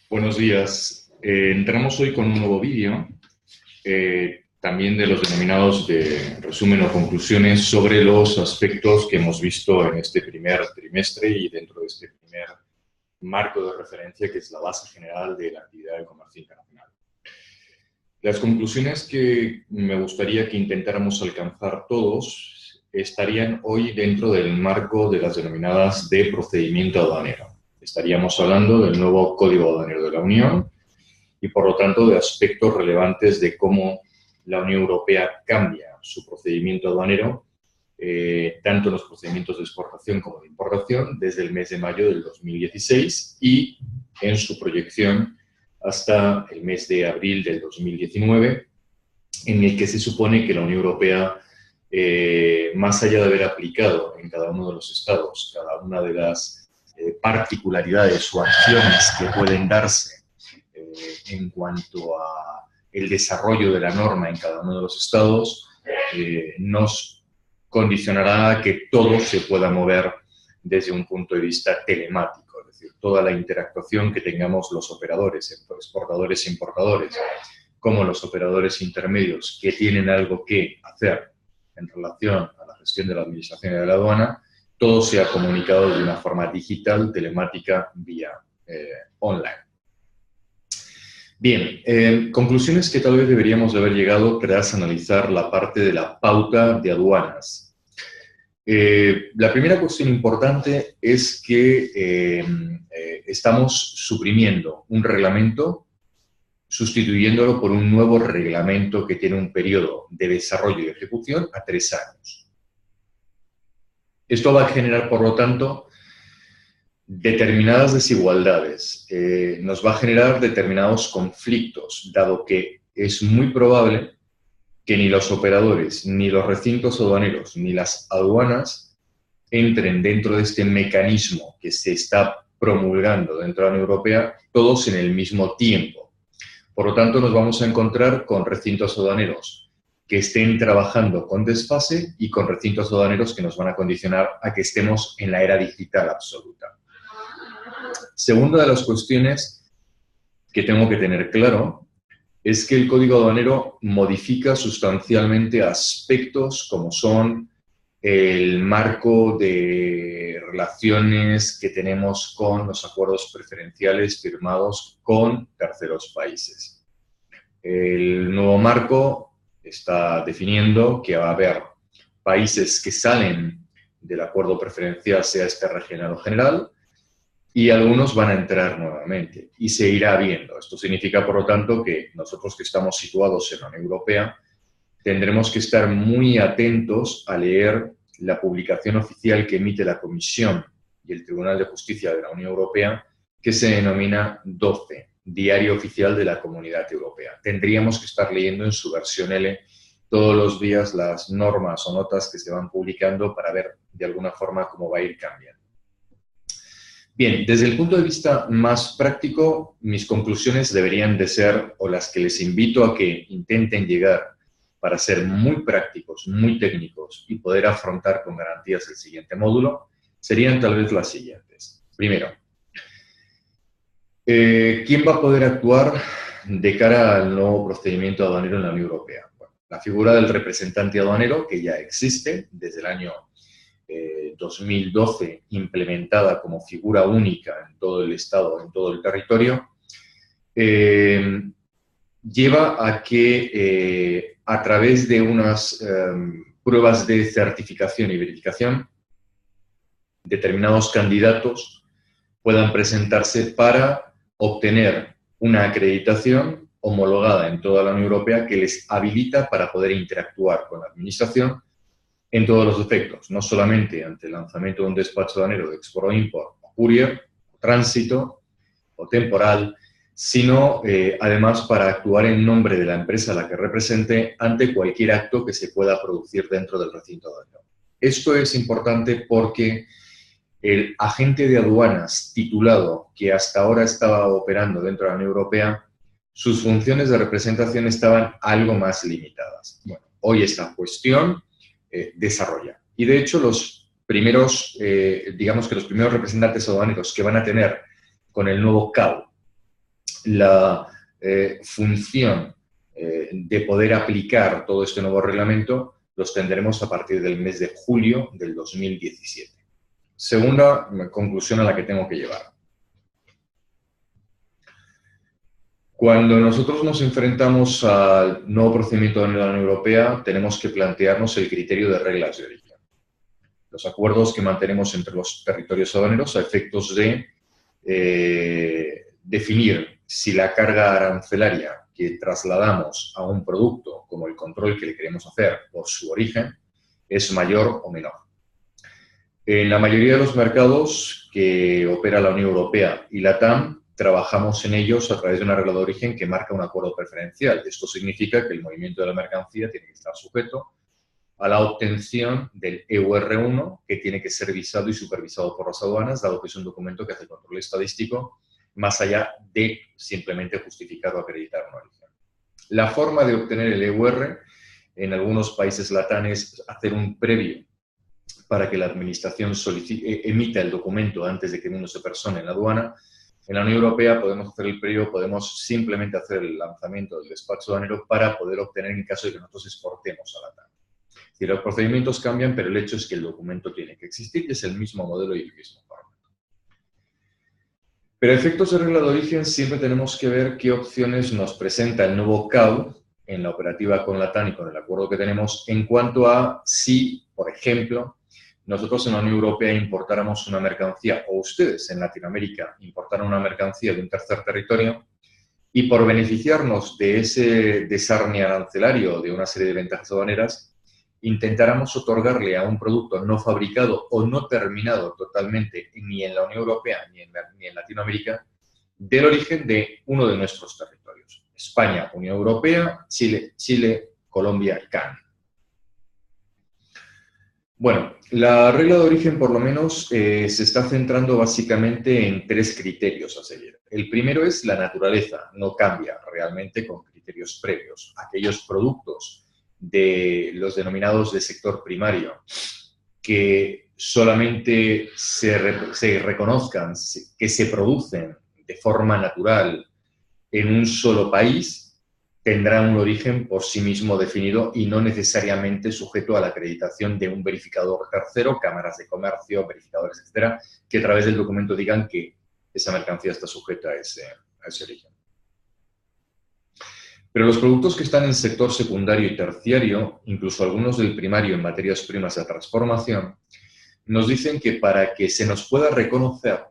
Buenos días. Entramos hoy con un nuevo vídeo, también de los denominados de resumen o conclusiones sobre los aspectos que hemos visto en este primer trimestre y dentro de este primer marco de referencia que es la base general de la actividad del comercio internacional. Las conclusiones que me gustaría que intentáramos alcanzar todos estarían hoy dentro del marco de las denominadas de procedimiento aduanero. Estaríamos hablando del nuevo Código Aduanero de la Unión y, por lo tanto, de aspectos relevantes de cómo la Unión Europea cambia su procedimiento aduanero, tanto en los procedimientos de exportación como de importación, desde el mes de mayo del 2016 y en su proyección hasta el mes de abril del 2019, en el que se supone que la Unión Europea, más allá de haber aplicado en cada uno de los estados cada una de las particularidades o acciones que pueden darse en cuanto a el desarrollo de la norma en cada uno de los estados, nos condicionará a que todo se pueda mover desde un punto de vista telemático, es decir, toda la interactuación que tengamos los operadores, exportadores e importadores, como los operadores intermedios que tienen algo que hacer en relación a la gestión de la administración y de la aduana, todo sea comunicado de una forma digital, telemática, vía online. Bien, conclusiones que tal vez deberíamos de haber llegado tras analizar la parte de la pauta de aduanas. La primera cuestión importante es que estamos suprimiendo un reglamento, sustituyéndolo por un nuevo reglamento que tiene un periodo de desarrollo y ejecución a 3 años. Esto va a generar, por lo tanto, determinadas desigualdades, nos va a generar determinados conflictos, dado que es muy probable que ni los operadores, ni los recintos aduaneros, ni las aduanas entren dentro de este mecanismo que se está promulgando dentro de la Unión Europea, todos en el mismo tiempo. Por lo tanto, nos vamos a encontrar con recintos aduaneros que estén trabajando con desfase y con recintos aduaneros que nos van a condicionar a que estemos en la era digital absoluta. Segunda de las cuestiones que tengo que tener claro es que el Código Aduanero modifica sustancialmente aspectos como son el marco de relaciones que tenemos con los acuerdos preferenciales firmados con terceros países. El nuevo marco está definiendo que va a haber países que salen del acuerdo preferencial, sea este regional o general, y algunos van a entrar nuevamente y se irá viendo. Esto significa, por lo tanto, que nosotros que estamos situados en la Unión Europea tendremos que estar muy atentos a leer la publicación oficial que emite la Comisión y el Tribunal de Justicia de la Unión Europea, que se denomina 12, Diario Oficial de la Comunidad Europea. Tendríamos que estar leyendo en su versión L todos los días las normas o notas que se van publicando para ver de alguna forma cómo va a ir cambiando. Bien, desde el punto de vista más práctico, mis conclusiones deberían de ser, o las que les invito a que intenten llegar para ser muy prácticos, muy técnicos y poder afrontar con garantías el siguiente módulo, serían tal vez las siguientes. Primero, ¿quién va a poder actuar de cara al nuevo procedimiento aduanero en la Unión Europea? Bueno, la figura del representante aduanero, que ya existe desde el año 2012, implementada como figura única en todo el Estado, en todo el territorio, lleva a que a través de unas pruebas de certificación y verificación, determinados candidatos puedan presentarse para obtener una acreditación homologada en toda la Unión Europea que les habilita para poder interactuar con la administración en todos los efectos, no solamente ante el lanzamiento de un despacho aduanero de export o import, o courier, o tránsito, o temporal, sino además para actuar en nombre de la empresa a la que represente ante cualquier acto que se pueda producir dentro del recinto aduanero. Esto es importante porque el agente de aduanas titulado que hasta ahora estaba operando dentro de la Unión Europea, sus funciones de representación estaban algo más limitadas. Bueno, hoy esta cuestión desarrolla. Y de hecho los primeros, digamos que los primeros representantes aduaneros que van a tener con el nuevo CAU la función de poder aplicar todo este nuevo reglamento los tendremos a partir del mes de julio del 2017. Segunda conclusión a la que tengo que llevar. Cuando nosotros nos enfrentamos al nuevo procedimiento de la Unión Europea, tenemos que plantearnos el criterio de reglas de origen. Los acuerdos que mantenemos entre los territorios aduaneros a efectos de definir si la carga arancelaria que trasladamos a un producto, como el control que le queremos hacer por su origen, es mayor o menor. En la mayoría de los mercados que opera la Unión Europea y la TAM, trabajamos en ellos a través de una regla de origen que marca un acuerdo preferencial. Esto significa que el movimiento de la mercancía tiene que estar sujeto a la obtención del EUR1, que tiene que ser visado y supervisado por las aduanas, dado que es un documento que hace control estadístico, más allá de simplemente justificar o acreditar un origen. La forma de obtener el EUR en algunos países LATAM es hacer un previo para que la administración emita el documento antes de que uno se persone en la aduana. En la Unión Europea podemos hacer el previo, podemos simplemente hacer el lanzamiento del despacho aduanero para poder obtener en caso de que nosotros exportemos a LATAM. Es decir, los procedimientos cambian, pero el hecho es que el documento tiene que existir y es el mismo modelo y el mismo formato. Pero a efectos de regla de origen siempre tenemos que ver qué opciones nos presenta el nuevo CAU en la operativa con LATAM y con el acuerdo que tenemos en cuanto a si, por ejemplo, nosotros en la Unión Europea importáramos una mercancía, o ustedes en Latinoamérica importaran una mercancía de un tercer territorio, y por beneficiarnos de ese desarme arancelario de una serie de ventajas aduaneras, intentáramos otorgarle a un producto no fabricado o no terminado totalmente ni en la Unión Europea ni en Latinoamérica, del origen de uno de nuestros territorios. España, Unión Europea, Chile, Colombia y CAN. Bueno, la regla de origen, por lo menos, se está centrando básicamente en tres criterios a seguir. El primero es la naturaleza, no cambia realmente con criterios previos. Aquellos productos de los denominados de sector primario que solamente se reconozcan que se producen de forma natural en un solo país, tendrán un origen por sí mismo definido y no necesariamente sujeto a la acreditación de un verificador tercero, cámaras de comercio, verificadores, etcétera, que a través del documento digan que esa mercancía está sujeta a ese origen. Pero los productos que están en sector secundario y terciario, incluso algunos del primario en materias primas de transformación, nos dicen que para que se nos pueda reconocer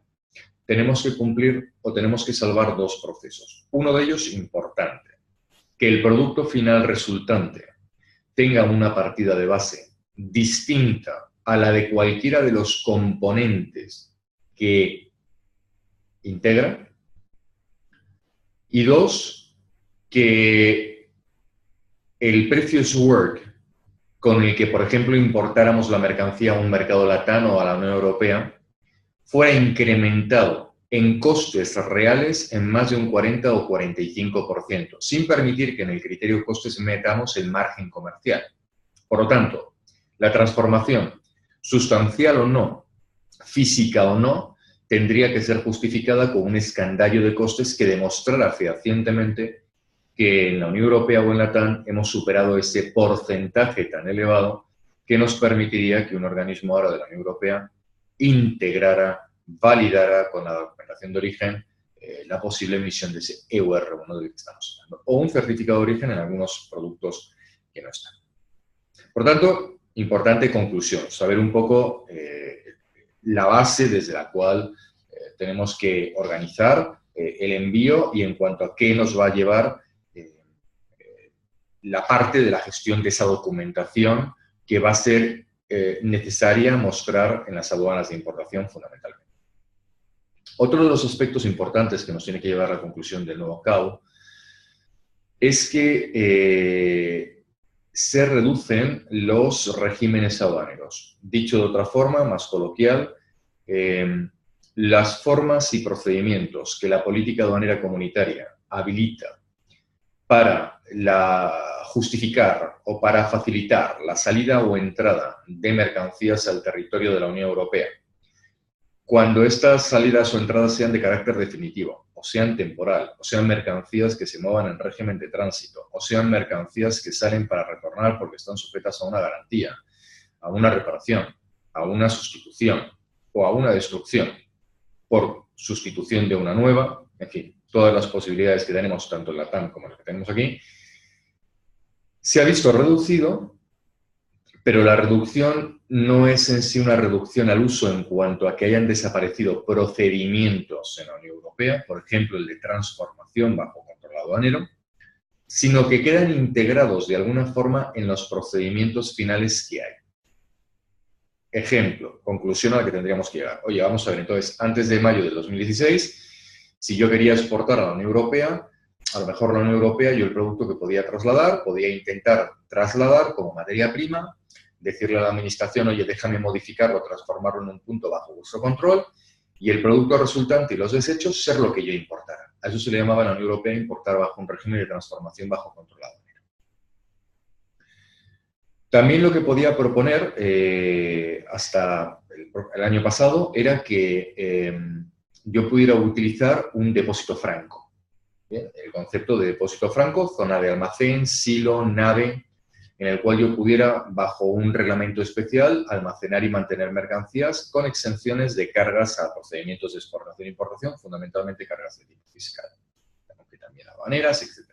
tenemos que cumplir o tenemos que salvar dos procesos. Uno de ellos importante, que el producto final resultante tenga una partida de base distinta a la de cualquiera de los componentes que integra. Y dos, que el previous work con el que, por ejemplo, importáramos la mercancía a un mercado LATAM o a la Unión Europea fuera incrementado en costes reales en más de un 40 o 45%, sin permitir que en el criterio costes metamos el margen comercial. Por lo tanto, la transformación, sustancial o no, física o no, tendría que ser justificada con un escandallo de costes que demostrara fehacientemente que en la Unión Europea o en la TAN hemos superado ese porcentaje tan elevado que nos permitiría que un organismo ahora de la Unión Europea integrara, validara con la documentación de origen la posible emisión de ese EUR1 del que estamos hablando, o un certificado de origen en algunos productos que no están. Por tanto, importante conclusión, saber un poco la base desde la cual tenemos que organizar el envío y en cuanto a qué nos va a llevar la parte de la gestión de esa documentación que va a ser necesaria mostrar en las aduanas de importación fundamentalmente. Otro de los aspectos importantes que nos tiene que llevar a la conclusión del nuevo CAU es que se reducen los regímenes aduaneros. Dicho de otra forma, más coloquial, las formas y procedimientos que la política aduanera comunitaria habilita para justificar o para facilitar la salida o entrada de mercancías al territorio de la Unión Europea cuando estas salidas o entradas sean de carácter definitivo, o sean temporal, o sean mercancías que se muevan en régimen de tránsito, o sean mercancías que salen para retornar porque están sujetas a una garantía, a una reparación, a una sustitución o a una destrucción por sustitución de una nueva, en fin, todas las posibilidades que tenemos tanto en la TAM como en las que tenemos aquí, se ha visto reducido, pero la reducción no es en sí una reducción al uso en cuanto a que hayan desaparecido procedimientos en la Unión Europea, por ejemplo, el de transformación bajo control aduanero, sino que quedan integrados de alguna forma en los procedimientos finales que hay. Ejemplo, conclusión a la que tendríamos que llegar. Oye, vamos a ver, entonces, antes de mayo del 2016, si yo quería exportar a la Unión Europea, a lo mejor la Unión Europea, yo el producto que podía trasladar, podía intentar trasladar como materia prima, decirle a la administración, oye, déjame modificarlo, transformarlo en un punto bajo vuestro control, y el producto resultante y los desechos ser lo que yo importara. A eso se le llamaba a la Unión Europea importar bajo un régimen de transformación bajo control aduanero. También lo que podía proponer hasta el año pasado era que yo pudiera utilizar un depósito franco. ¿Bien? El concepto de depósito franco, zona de almacén, silo, nave, en el cual yo pudiera, bajo un reglamento especial, almacenar y mantener mercancías con exenciones de cargas a procedimientos de exportación e importación, fundamentalmente cargas de tipo fiscal, aunque también aduaneras, etc.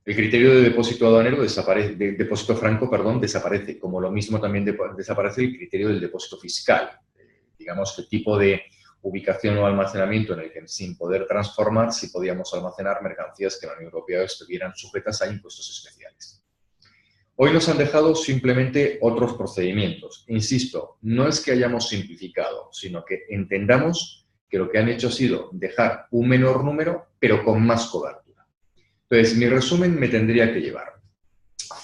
El criterio de depósito aduanero desaparece, de depósito franco, perdón, desaparece, como lo mismo también desaparece el criterio del depósito fiscal. Digamos, qué tipo de ubicación o almacenamiento en el que, sin poder transformar, si podíamos almacenar mercancías que en la Unión Europea estuvieran sujetas a impuestos especiales. Hoy nos han dejado simplemente otros procedimientos. Insisto, no es que hayamos simplificado, sino que entendamos que lo que han hecho ha sido dejar un menor número, pero con más cobertura. Entonces, mi resumen me tendría que llevar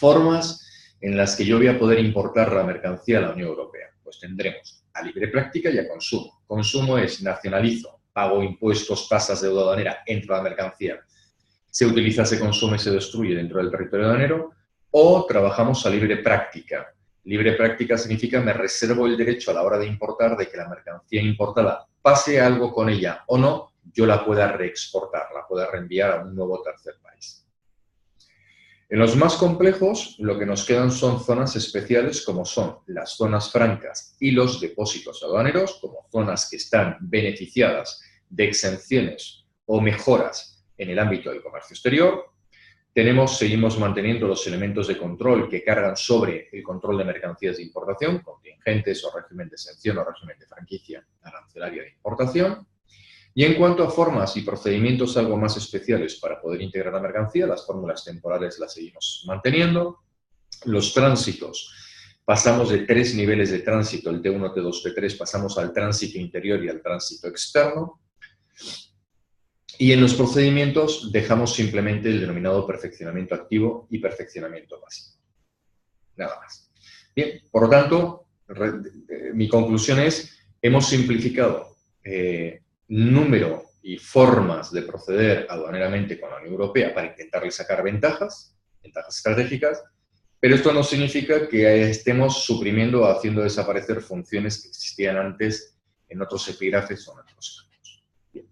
formas en las que yo voy a poder importar la mercancía a la Unión Europea. Pues tendremos a libre práctica y a consumo. Consumo es nacionalizo, pago impuestos, tasas, deuda aduanera, entra la mercancía, se utiliza, se consume, se destruye dentro del territorio aduanero, o trabajamos a libre práctica. Libre práctica significa me reservo el derecho a la hora de importar de que la mercancía importada pase algo con ella o no, yo la pueda reexportar, la pueda reenviar a un nuevo tercer país. En los más complejos, lo que nos quedan son zonas especiales como son las zonas francas y los depósitos aduaneros, como zonas que están beneficiadas de exenciones o mejoras en el ámbito del comercio exterior. Seguimos manteniendo los elementos de control que cargan sobre el control de mercancías de importación, contingentes o régimen de exención o régimen de franquicia arancelaria de importación. Y en cuanto a formas y procedimientos algo más especiales para poder integrar la mercancía, las fórmulas temporales las seguimos manteniendo. Los tránsitos, pasamos de 3 niveles de tránsito, el T1, T2, T3, pasamos al tránsito interior y al tránsito externo. Y en los procedimientos dejamos simplemente el denominado perfeccionamiento activo y perfeccionamiento básico. Nada más. Bien, por lo tanto, mi conclusión es, hemos simplificado número y formas de proceder aduaneramente con la Unión Europea para intentarle sacar ventajas estratégicas, pero esto no significa que estemos suprimiendo o haciendo desaparecer funciones que existían antes en otros epígrafes o en otros campos. Bien.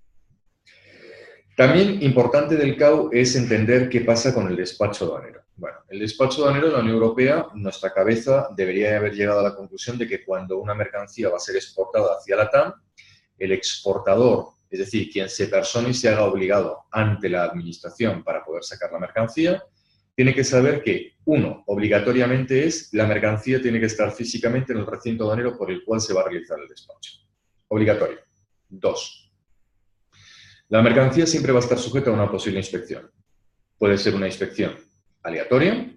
También importante del CAU es entender qué pasa con el despacho aduanero. Bueno, el despacho aduanero de la Unión Europea, nuestra cabeza debería haber llegado a la conclusión de que cuando una mercancía va a ser exportada hacia la TAM, el exportador, es decir, quien se persone y se haga obligado ante la administración para poder sacar la mercancía, tiene que saber que, uno, obligatoriamente la mercancía tiene que estar físicamente en el recinto aduanero por el cual se va a realizar el despacho. Obligatorio. 2. La mercancía siempre va a estar sujeta a una posible inspección. Puede ser una inspección aleatoria.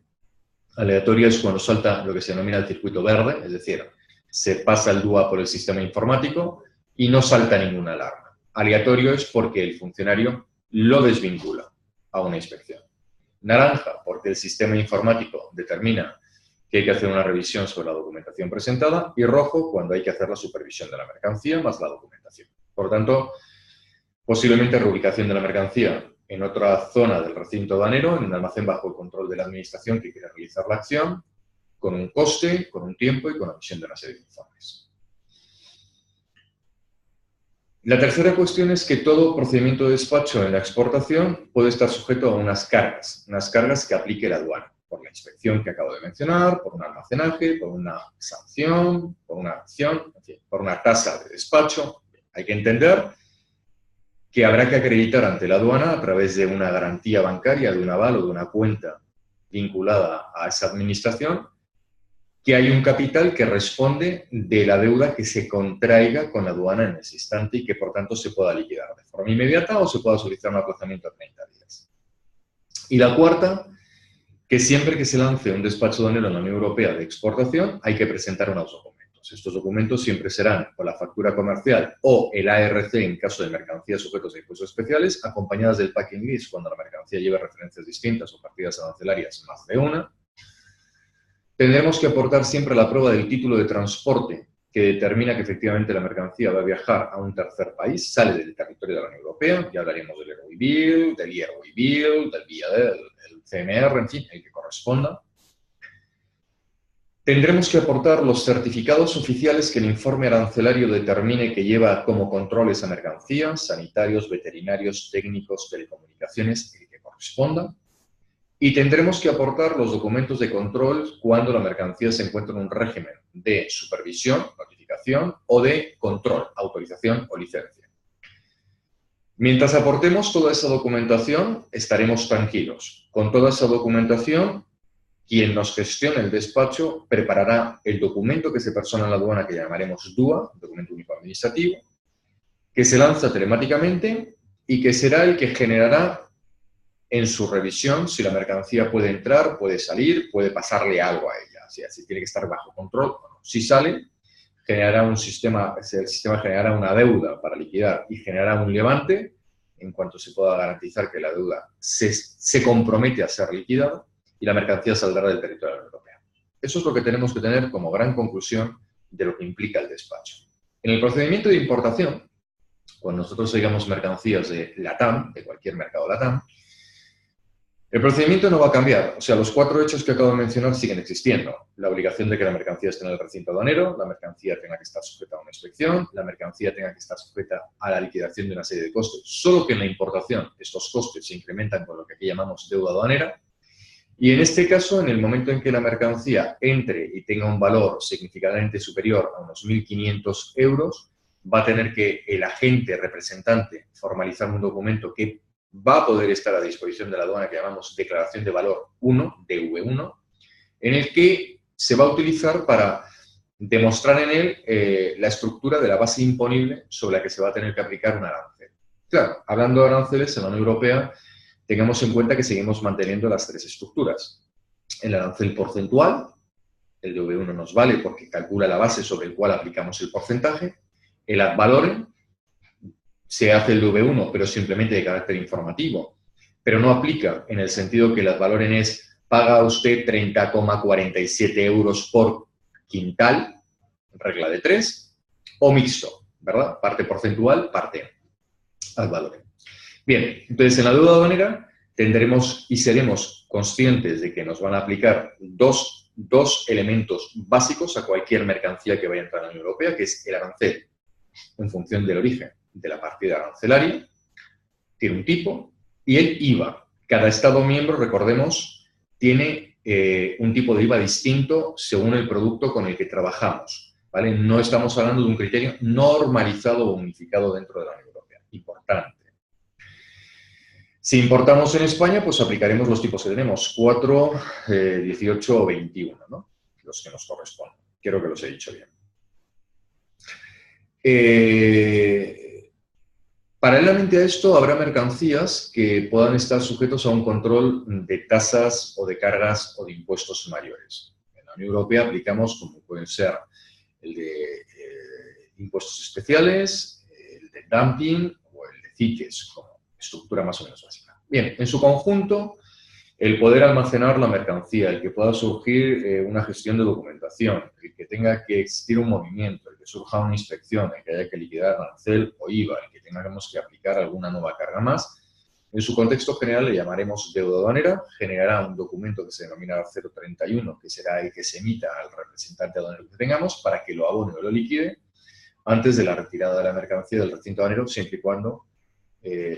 Aleatoria es cuando salta lo que se denomina el circuito verde, es decir, se pasa el DUA por el sistema informático y no salta ninguna alarma. Aleatorio es porque el funcionario lo desvincula a una inspección. Naranja, porque el sistema informático determina que hay que hacer una revisión sobre la documentación presentada. Y rojo, cuando hay que hacer la supervisión de la mercancía más la documentación. Por lo tanto, posiblemente reubicación de la mercancía en otra zona del recinto aduanero, en un almacén bajo el control de la administración que quiere realizar la acción, con un coste, con un tiempo y con la emisión de una serie de informes. La tercera cuestión es que todo procedimiento de despacho en la exportación puede estar sujeto a unas cargas que aplique la aduana, por la inspección que acabo de mencionar, por un almacenaje, por una sanción, por una acción, en fin, por una tasa de despacho. Hay que entender que habrá que acreditar ante la aduana a través de una garantía bancaria, de un aval o de una cuenta vinculada a esa administración, que hay un capital que responde de la deuda que se contraiga con la aduana en ese instante y que, por tanto, se pueda liquidar de forma inmediata o se pueda solicitar un aplazamiento a 30 días. Y la cuarta, que siempre que se lance un despacho aduanero en la Unión Europea de exportación, hay que presentar unos documentos. Estos documentos siempre serán o la factura comercial o el ARC en caso de mercancías sujetos a impuestos especiales, acompañadas del packing list cuando la mercancía lleve referencias distintas o partidas arancelarias más de una. Tendremos que aportar siempre la prueba del título de transporte que determina que efectivamente la mercancía va a viajar a un tercer país, sale del territorio de la Unión Europea, ya hablaremos del Airway Bill, del Airway Bill, del BIAD, del CMR, en fin, el que corresponda. Tendremos que aportar los certificados oficiales que el informe arancelario determine que lleva como control esa mercancía, sanitarios, veterinarios, técnicos, telecomunicaciones, el que corresponda. Y tendremos que aportar los documentos de control cuando la mercancía se encuentra en un régimen de supervisión, notificación, o de control, autorización o licencia. Mientras aportemos toda esa documentación, estaremos tranquilos. Con toda esa documentación, quien nos gestione el despacho preparará el documento que se persona en la aduana, que llamaremos DUA, Documento Único Administrativo, que se lanza telemáticamente y que será el que generará en su revisión si la mercancía puede entrar, puede salir, puede pasarle algo a ella, o sea, si tiene que estar bajo control o no. Si sale, generará un sistema, el sistema generará una deuda para liquidar y generará un levante en cuanto se pueda garantizar que la deuda se compromete a ser liquidada y la mercancía saldrá del territorio de la Unión Europea. Eso es lo que tenemos que tener como gran conclusión de lo que implica el despacho. En el procedimiento de importación, cuando nosotros traigamos mercancías de LATAM, de cualquier mercado LATAM, el procedimiento no va a cambiar, o sea, los 4 hechos que acabo de mencionar siguen existiendo. La obligación de que la mercancía esté en el recinto aduanero, la mercancía tenga que estar sujeta a una inspección, la mercancía tenga que estar sujeta a la liquidación de una serie de costes, solo que en la importación estos costes se incrementan con lo que aquí llamamos deuda aduanera. Y en este caso, en el momento en que la mercancía entre y tenga un valor significativamente superior a unos 1.500 euros, va a tener que el agente representante formalizar un documento que va a poder estar a disposición de la aduana que llamamos Declaración de Valor 1, DV1, en el que se va a utilizar para demostrar en él la estructura de la base imponible sobre la que se va a tener que aplicar un arancel. Claro, hablando de aranceles en la Unión Europea, tengamos en cuenta que seguimos manteniendo las 3 estructuras. El arancel porcentual, el DV1 nos vale porque calcula la base sobre el cual aplicamos el porcentaje. El ad valorem, se hace el DV1, pero simplemente de carácter informativo, pero no aplica en el sentido que el ad valorem es paga usted 30,47 euros por quintal, regla de 3, o mixto, ¿verdad? Parte porcentual, parte ad valorem. Bien, entonces en la deuda aduanera tendremos y seremos conscientes de que nos van a aplicar dos elementos básicos a cualquier mercancía que vaya a entrar a la Unión Europea, que es el arancel en función del origen de la partida arancelaria, tiene un tipo, y el IVA. Cada Estado miembro, recordemos, tiene un tipo de IVA distinto según el producto con el que trabajamos, ¿vale? No estamos hablando de un criterio normalizado o unificado dentro de la Unión Europea. Importante. Si importamos en España, pues aplicaremos los tipos que tenemos, 4, 18 o 21, ¿no? Los que nos corresponden. Creo que los he dicho bien. Paralelamente a esto, habrá mercancías que puedan estar sujetos a un control de tasas o de cargas o de impuestos mayores. En la Unión Europea aplicamos, como pueden ser el de impuestos especiales, el de dumping o el de CITES, como estructura más o menos básica. Bien, en su conjunto, el poder almacenar la mercancía, el que pueda surgir una gestión de documentación, el que tenga que existir un movimiento, el que surja una inspección, el que haya que liquidar arancel o IVA, el que tengamos que aplicar alguna nueva carga más, en su contexto general le llamaremos deuda aduanera, generará un documento que se denomina 031, que será el que se emita al representante aduanero que tengamos para que lo abone o lo liquide, antes de la retirada de la mercancía del recinto aduanero, siempre y cuando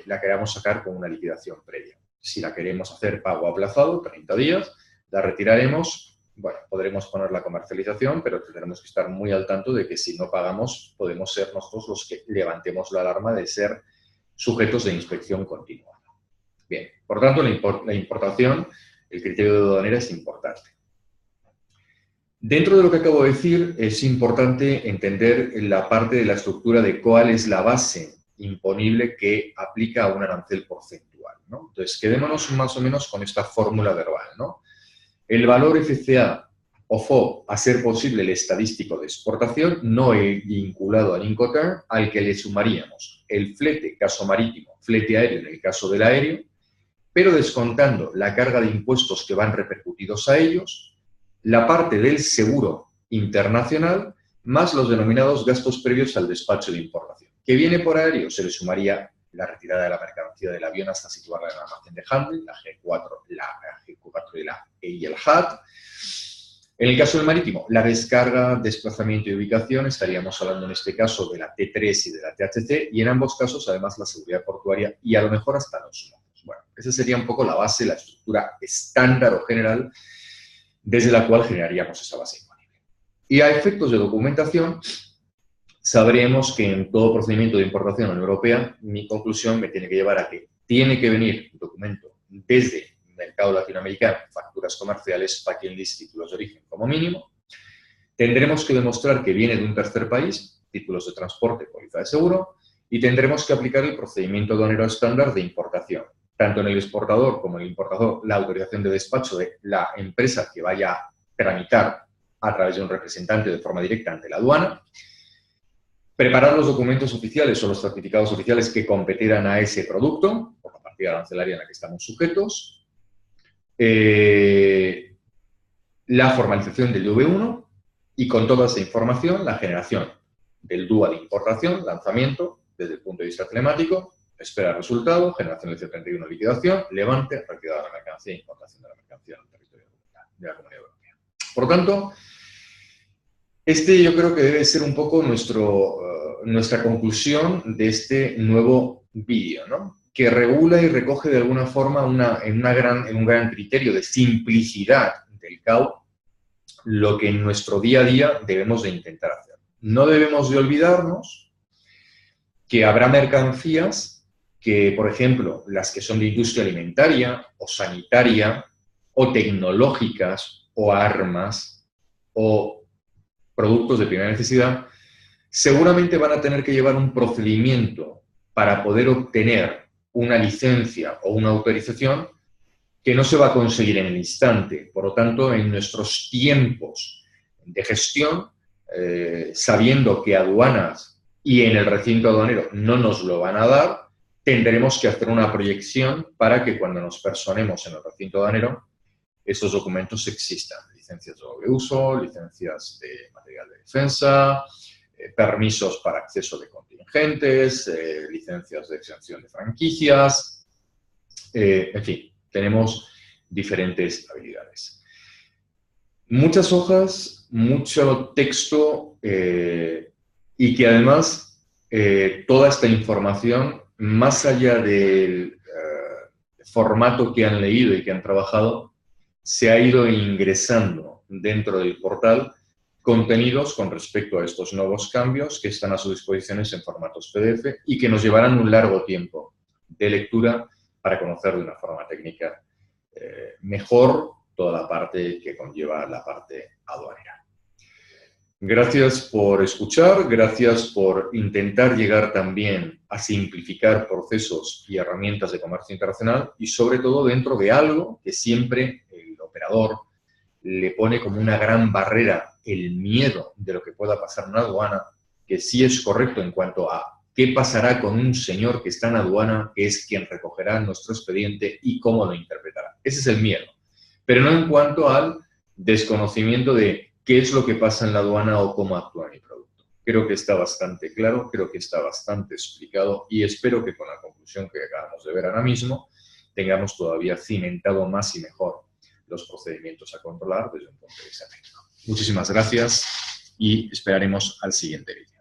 la queramos sacar con una liquidación previa. Si la queremos hacer pago aplazado, 30 días, la retiraremos, bueno, podremos poner la comercialización, pero tendremos que estar muy al tanto de que si no pagamos, podemos ser nosotros los que levantemos la alarma de ser sujetos de inspección continua. Bien, por tanto, la importación, el criterio de aduanera es importante. Dentro de lo que acabo de decir, es importante entender la parte de la estructura de cuál es la base imponible que aplica a un arancel porcentual, ¿no? Entonces, quedémonos más o menos con esta fórmula verbal, ¿no? El valor FCA o FO, a ser posible el estadístico de exportación, no vinculado al Incoterm, al que le sumaríamos el flete, caso marítimo, flete aéreo en el caso del aéreo, pero descontando la carga de impuestos que van repercutidos a ellos, la parte del seguro internacional, más los denominados gastos previos al despacho de importación. ¿Qué viene por aéreo? Se le sumaría la retirada de la mercancía del avión hasta situarla en el almacén de handling, la G4, la G4 y el HAT. En el caso del marítimo, la descarga, desplazamiento y ubicación, estaríamos hablando en este caso de la T3 y de la THC, y en ambos casos, además, la seguridad portuaria y a lo mejor hasta los modos. Bueno, esa sería un poco la base, la estructura estándar o general desde la cual generaríamos esa base imponible. Y a efectos de documentación, sabremos que en todo procedimiento de importación en la Unión Europea, mi conclusión me tiene que llevar a que tiene que venir un documento desde el mercado latinoamericano, facturas comerciales, packing list, títulos de origen como mínimo. Tendremos que demostrar que viene de un tercer país, títulos de transporte, póliza de seguro, y tendremos que aplicar el procedimiento aduanero estándar de importación, tanto en el exportador como en el importador, la autorización de despacho de la empresa que vaya a tramitar a través de un representante de forma directa ante la aduana, preparar los documentos oficiales o los certificados oficiales que competirán a ese producto, por la partida arancelaria en la que estamos sujetos, la formalización del DV1 y con toda esa información la generación del DUA de importación, lanzamiento, desde el punto de vista telemático, espera resultado, generación del C31 liquidación, levante, retirada de la mercancía e importación de la mercancía en el territorio de la Comunidad Europea. Por lo tanto, este yo creo que debe ser un poco nuestra conclusión de este nuevo vídeo, ¿no? Que regula y recoge de alguna forma en un gran criterio de simplicidad del CAU lo que en nuestro día a día debemos de intentar hacer. No debemos de olvidarnos que habrá mercancías que, por ejemplo, las que son de industria alimentaria o sanitaria o tecnológicas o armas o productos de primera necesidad, seguramente van a tener que llevar un procedimiento para poder obtener una licencia o una autorización que no se va a conseguir en el instante. Por lo tanto, en nuestros tiempos de gestión, sabiendo que aduanas y en el recinto aduanero no nos lo van a dar, tendremos que hacer una proyección para que cuando nos personemos en el recinto aduanero, esos documentos existan. Licencias de doble uso, licencias de material de defensa, permisos para acceso de contingentes, licencias de exención de franquicias, en fin, tenemos diferentes habilidades. Muchas hojas, mucho texto y que además toda esta información, más allá del formato que han leído y que han trabajado, se ha ido ingresando dentro del portal contenidos con respecto a estos nuevos cambios que están a su disposición en formatos PDF y que nos llevarán un largo tiempo de lectura para conocer de una forma técnica mejor toda la parte que conlleva la parte aduanera. Gracias por escuchar, gracias por intentar llegar también a simplificar procesos y herramientas de comercio internacional y sobre todo dentro de algo que siempre el operador le pone como una gran barrera, el miedo de lo que pueda pasar en una aduana, que sí es correcto en cuanto a qué pasará con un señor que está en aduana, que es quien recogerá nuestro expediente y cómo lo interpretará. Ese es el miedo. Pero no en cuanto al desconocimiento de qué es lo que pasa en la aduana o cómo actúa mi producto. Creo que está bastante claro, creo que está bastante explicado y espero que con la conclusión que acabamos de ver ahora mismo tengamos todavía cimentado más y mejor los procedimientos a controlar desde un punto de vista técnico. Muchísimas gracias y esperaremos al siguiente vídeo.